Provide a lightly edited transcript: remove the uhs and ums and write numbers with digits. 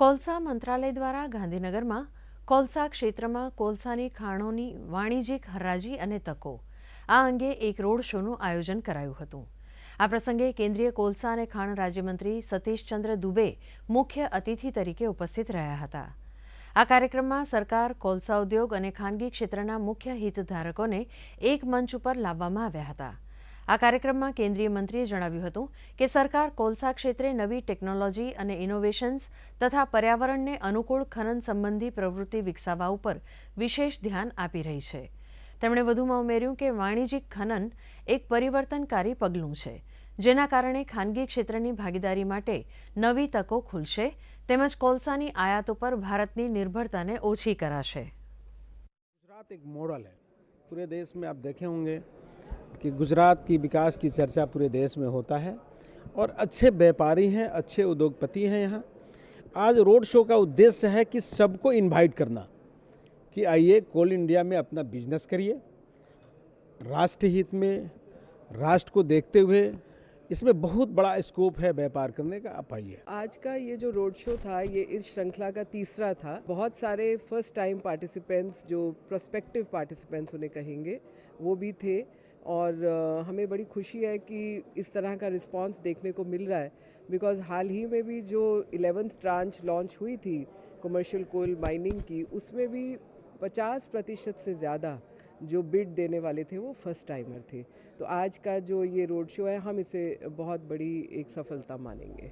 કોલસા મંત્રાલય દ્વારા ગાંધીનગરમાં કોલસા ક્ષેત્રમાં કોલસાની ખાણોની વાણિજ્યિક હરાજી અને તકો આ અંગે એક રોડ શોનું આયોજન કરાયું હતું. આ પ્રસંગે કેન્દ્રીય કોલસા અને ખાણ રાજ્યમંત્રી સતીશચંદ્ર દુબે મુખ્ય અતિથિ તરીકે ઉપસ્થિત રહ્યા હતા. આ કાર્યક્રમમાં સરકાર, કોલસા ઉદ્યોગ અને ખાનગી ક્ષેત્રના મુખ્ય હિતધારકોને એક મંચ ઉપર લાવવામાં આવ્યા હતા. આ કાર્યક્રમમાં કેન્દ્રીય મંત્રીએ જણાવ્યું હતું કે સરકાર કોલસા ક્ષેત્રે નવી ટેકનોલોજી અને ઇનોવેશન્સ તથા પર્યાવરણને અનુકૂળ ખનન સંબંધી પ્રવૃત્તિ વિકસાવવા ઉપર વિશેષ ધ્યાન આપી રહી છે. તેમણે વધુમાં ઉમેર્યું કે વાણિજ્યિક ખનન એક પરિવર્તનકારી પગલું છે, જેના કારણે ખાનગી ક્ષેત્રની ભાગીદારી માટે નવી તકો ખુલશે તેમજ કોલસાની આયાત ઉપર ભારતની નિર્ભરતાને ઓછી કરાશે. गुजरात एक मॉडल है पूरे देश में. आप देखे होंगे कि गुजरात की विकास की चर्चा पूरे देश में होता है और अच्छे व्यापारी हैं, अच्छे उद्योगपति हैं. यहाँ आज रोड शो का उद्देश्य है कि सबको इनवाइट करना कि आइए कोल इंडिया में अपना बिजनेस करिए, राष्ट्र हित में, राष्ट्र को देखते हुए इसमें बहुत बड़ा स्कोप है व्यापार करने का. आप आइए. आज का ये जो रोड शो था ये इस श्रृंखला का तीसरा था. बहुत सारे फर्स्ट टाइम पार्टिसिपेंट्स जो प्रोस्पेक्टिव पार्टिसिपेंट्स उन्हें कहेंगे वो भी थे और हमें बड़ी खुशी है कि इस तरह का रिस्पांस देखने को मिल रहा है. बिकॉज हाल ही में भी जो 11th ट्रांच लॉन्च हुई थी कमर्शियल कोल माइनिंग की, उसमें भी 50% से ज़्यादा जो बिड देने वाले थे वो फर्स्ट टाइमर थे. तो आज का जो ये रोड शो है हम इसे बहुत बड़ी एक सफलता मानेंगे.